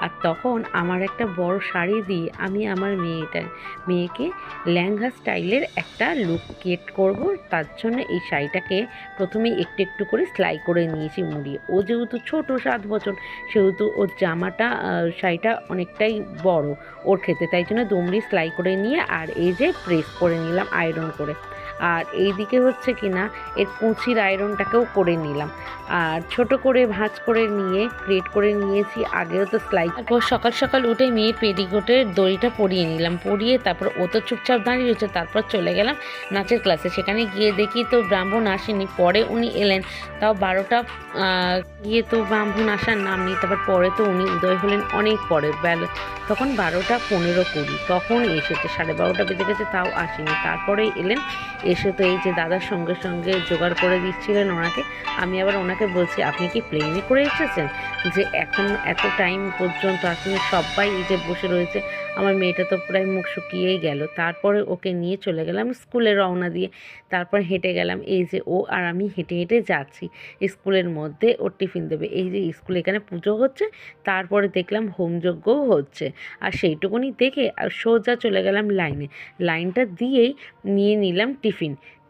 আর তখন আমার একটা বড় শাড়ি দিয়ে আমি আমার মেয়েকে লেহেঙ্গা স্টাইলের একটা লুক ক্রিয়েট করব। তার জন্য এই শাড়িটাকে প্রথমে একটু একটু করে সেলাই করে নিয়েছি মুড়িয়ে। ও যেহেতু ছোট 7 বছর, সেহেতু ওর জামাটা শাড়িটা অনেকটাই বড় ওর ক্ষেত্রে, তাই জন্য দুমড়ি সেলাই করে নিয়ে আর এই যে প্রেস করে নিলাম আয়রন করে। আর এই দিকে হচ্ছে কিনা এর কুঁচির আয়রনটাকেও করে নিলাম, আর ছোট করে ভাঁজ করে নিয়ে ক্রিয়েট করে নিয়েছি। আগেও তো সেলাই। তারপর সকাল সকাল উঠে মেয়ের পেটিকোটের দড়িটা পরিয়ে নিলাম, পরিয়ে তারপর ও তো চুপচাপ দাঁড়িয়ে রয়েছে। তারপর চলে গেলাম নাচের ক্লাসে। সেখানে গিয়ে দেখি তো ব্রাহ্মণ আসেনি, পরে উনি এলেন, তাও 12টা গিয়ে তো ব্রাহ্মণ আসার নাম নেই। তারপর পরে তো উনি উদয় হলেন অনেক পরে, বেলা তখন 12টা 15-20, তখন এসেছে। 12:30 বেজে গেছে, তাও আসেনি। তারপরে এলেন, এসে তো এই যে দাদার সঙ্গে সঙ্গে জোগাড় করে দিচ্ছিলেন ওনাকে। আমি আবার ওনাকে বলছি, আপনি কি প্লেনে করে এসেছেন যে এখন এত টাইম পর্যন্ত আসলে সবাই এই যে বসে রয়েছে? আমার মেয়েটা তো প্রায় মুখ শুকিয়েই গেল। তারপরে ওকে নিয়ে চলে গেলাম স্কুলে রওনা দিয়ে। তারপর হেঁটে গেলাম, এই যে ও আর আমি হেঁটে হেঁটে যাচ্ছি স্কুলের মধ্যে। ওর টিফিন দেবে, এই যে স্কুলে এখানে পুজো হচ্ছে, তারপরে দেখলাম হোমযজ্ঞও হচ্ছে। আর সেইটুকুনি দেখে আর সোজা চলে গেলাম লাইনটা দিয়েই নিয়ে নিলাম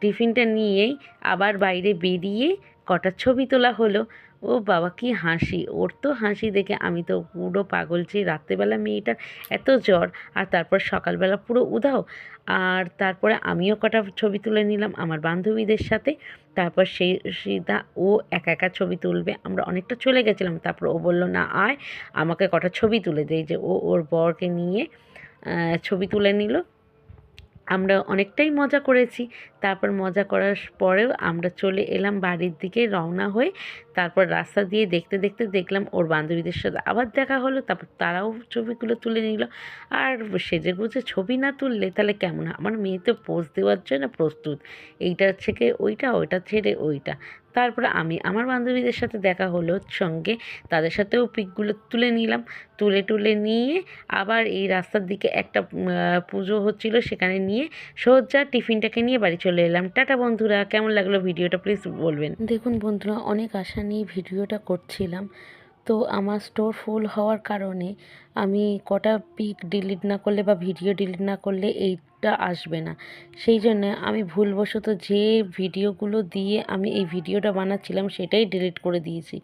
টিফিনটা নিয়েই আবার বাইরে বেরিয়ে কটা ছবি তোলা হলো। ও বাবা, কি হাসি! ওর তো হাসি দেখে আমি তো পুরো পাগল। যে রাত্রেবেলা মেয়েটার এত জ্বর, আর তারপর সকালবেলা পুরো উধাও। আর তারপরে আমিও কটা ছবি তুলে নিলাম আমার বান্ধবীদের সাথে। তারপর সিধা ও একা একা ছবি তুলবে। আমরা অনেকটা চলে গেছিলাম, তারপর ও বলল, না আয় আমাকে কটা ছবি তুলে দেয়। যে ও ওর বরকে নিয়ে ছবি তুলে নিল। আমরা অনেকটাই মজা করেছি। তারপর মজা করার পরেও আমরা চলে এলাম বাড়ির দিকে রওনা হয়ে। তারপর রাস্তা দিয়ে দেখতে দেখতে দেখলাম ওর বান্ধবীদের সাথে আবার দেখা হলো। তারপর তারাও ছবিগুলো তুলে নিল। আর সেজেগুজে ছবি না তুললে তাহলে কেমন হয়? আমার মেয়ে তো পোজ দেওয়ার জন্য প্রস্তুত, এইটা থেকে ওইটা, ওইটা ছেড়ে ওইটা। তারপরে আমি আমার বান্ধবীদের সাথে দেখা হলো সঙ্গে, তাদের সাথেও পিকগুলো তুলে নিলাম। তুলে নিয়ে আবার এই রাস্তার দিকে একটা পুজো হচ্ছিল, সেখানে নিয়ে সোজা টিফিনটাকে নিয়ে বাড়ি চলে এলাম। টাটা বন্ধুরা, কেমন লাগলো ভিডিওটা প্লিজ বলবেন। দেখুন বন্ধুরা, অনেক আশা নিয়ে ভিডিওটা করছিলাম, তো আমার স্টোর ফুল হওয়ার কারণে আমি কটা পিক ডিলিট না করলে বা ভিডিও ডিলিট না করলে এইটা আসবে না। সেই জন্য আমি ভুলবশত যে ভিডিওগুলো দিয়ে আমি এই ভিডিওটা বানাচ্ছিলাম সেটাই ডিলিট করে দিয়েছি।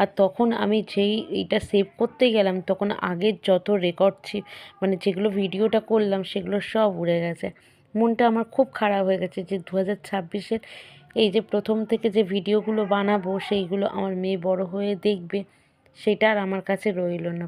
আর তখন আমি যেই এইটা সেভ করতে গেলাম, তখন আগের যত রেকর্ড মানে যেগুলো ভিডিওটা করলাম সেগুলো সব উড়ে গেছে। মনটা আমার খুব খারাপ হয়ে গেছে যে 2026-এর এই যে প্রথম থেকে যে ভিডিওগুলো বানাবো সেইগুলো আমার মেয়ে বড় হয়ে দেখবে, সেটা আর আমার কাছে রইল না।